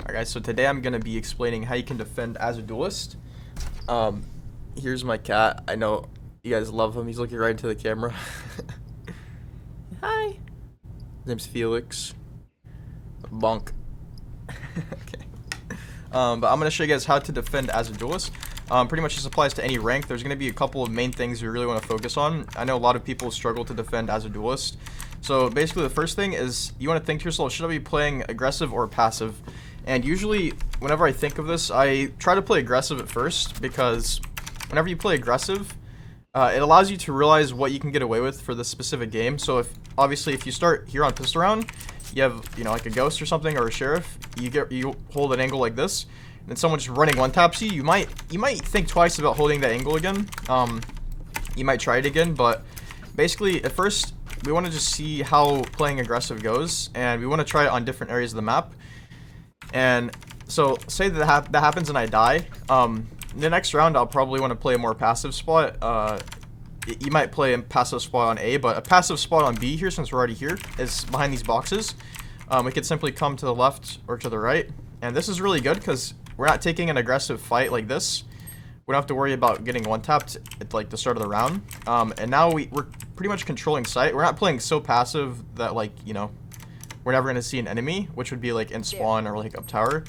Alright guys, so today I'm going to be explaining how you can defend as a duelist. Here's my cat. I know you guys love him. He's looking right into the camera. Hi. His name's Felix. Bonk. Okay. But I'm going to show you guys how to defend as a duelist. Pretty much this applies to any rank. There's going to be a couple of main things you really want to focus on. I know a lot of people struggle to defend as a duelist. So basically the first thing is you want to think to yourself, should I be playing aggressive or passive? And usually whenever I think of this, I try to play aggressive at first, because whenever you play aggressive, it allows you to realize what you can get away with for this specific game. So if you start here on pistol round, you have, like a ghost or something, or a sheriff, you hold an angle like this, and someone just running one taps you, you might think twice about holding that angle again. You might try it again, but basically at first we want to just see how playing aggressive goes, and we want to try it on different areas of the map. And so say that happens and I die. The next round I'll probably want to play a more passive spot. You might play a passive spot on A, but a passive spot on B here, since we're already here, is behind these boxes. We could simply come to the left or to the right, and this is really good because we're not taking an aggressive fight like this. We don't have to worry about getting one tapped at like the start of the round. And now we're pretty much controlling sight. We're not playing so passive that we're never going to see an enemy, which would be like in spawn or like up tower.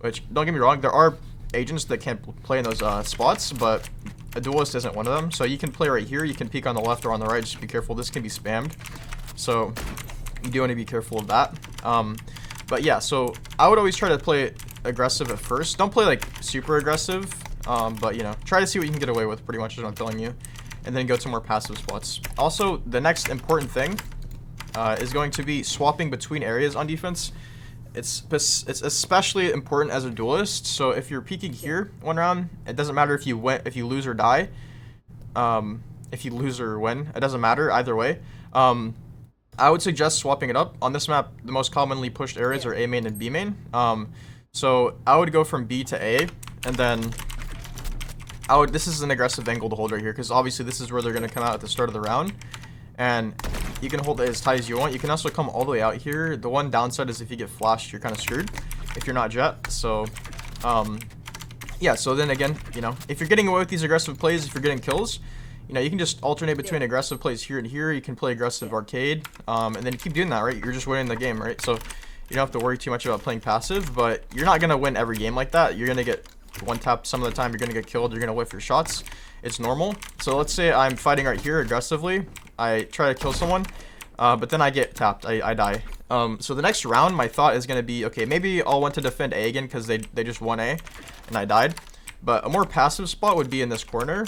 Which, don't get me wrong, there are agents that can't play in those spots, but a duelist isn't one of them. So you can play right here, you can peek on the left or on the right, just be careful, this can be spammed. So you do want to be careful of that. But yeah, so I would always try to play aggressive at first. Don't play like super aggressive, but try to see what you can get away with, pretty much is what I'm telling you. And then go to more passive spots. Also, the next important thing is going to be swapping between areas on defense. It's especially important as a duelist. So if you're peeking here one round, it doesn't matter if you lose or die. If you lose or win, it doesn't matter either way. I would suggest swapping it up. On this map, the most commonly pushed areas are A main and B main. So I would go from B to A, and then this is an aggressive angle to hold right here, because obviously this is where they're going to come out at the start of the round. And you can hold it as tight as you want. You can also come all the way out here. The one downside is if you get flashed, you're kind of screwed if you're not Jett. So, yeah, so then again, if you're getting away with these aggressive plays, if you're getting kills, you can just alternate between aggressive plays here and here. You can play aggressive arcade, and then you keep doing that, right? You're just winning the game, right? So you don't have to worry too much about playing passive, but you're not going to win every game like that. You're going to get one tap some of the time. You're going to get killed. You're going to whiff your shots. It's normal. So let's say I'm fighting right here aggressively. I try to kill someone, but then I get tapped. I die. So the next round, my thought is going to be, okay, maybe I'll want to defend A again because they just won A and I died. But a more passive spot would be in this corner.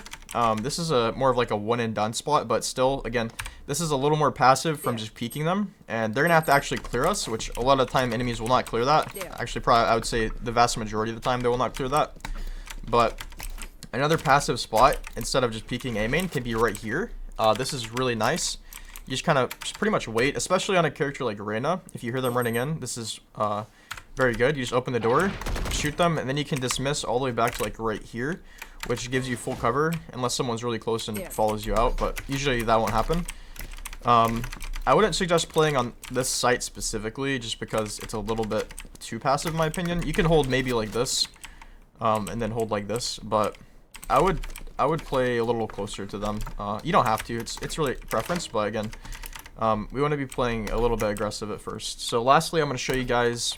This is more of like a one and done spot, but still, again, this is a little more passive from just peeking them, and they're gonna have to actually clear us, which a lot of the time enemies will not clear that. Actually, probably I would say the vast majority of the time they will not clear that. But another passive spot instead of just peeking A main can be right here. This is really nice. You just pretty much wait, especially on a character like Reyna. If you hear them running in, this is very good. You just open the door, shoot them, and then you can dismiss all the way back to like right here, which gives you full cover unless someone's really close and follows you out, but usually that won't happen. I wouldn't suggest playing on this site specifically, just because it's a little bit too passive in my opinion. You can hold maybe like this, and then hold like this, but I would play a little closer to them. You don't have to, it's really preference, but again, we want to be playing a little bit aggressive at first. So lastly, I'm going to show you guys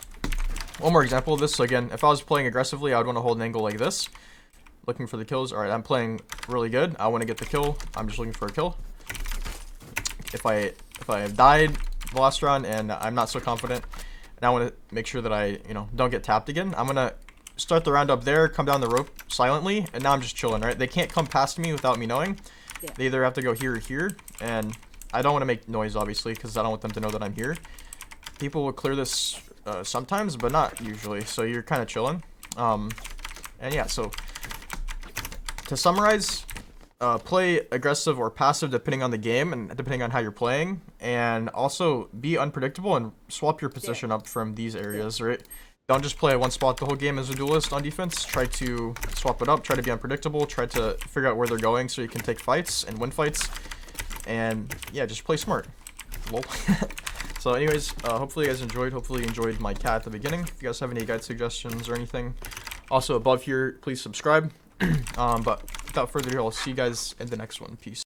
one more example of this. So again, if I was playing aggressively, I would want to hold an angle like this, looking for the kills. All right, I'm playing really good. I want to get the kill. I'm just looking for a kill. If I have died the last round and I'm not so confident, and I want to make sure that I don't get tapped again, I'm gonna start the round up there, come down the rope silently, and now I'm just chilling, right? They can't come past me without me knowing. They either have to go here or here, and I don't want to make noise obviously because I don't want them to know that I'm here. People will clear this sometimes, but not usually, so you're kind of chilling. And yeah, so to summarize, play aggressive or passive depending on the game and depending on how you're playing, and also be unpredictable and swap your position up from these areas, right? Don't just play one spot the whole game as a duelist on defense. Try to swap it up, try to be unpredictable, try to figure out where they're going so you can take fights and win fights, and yeah, just play smart. Lol. So anyways, hopefully you guys enjoyed. Hopefully you enjoyed my cat at the beginning. If you guys have any guide suggestions or anything, also above here, please subscribe. But without further ado, I'll see you guys in the next one. Peace.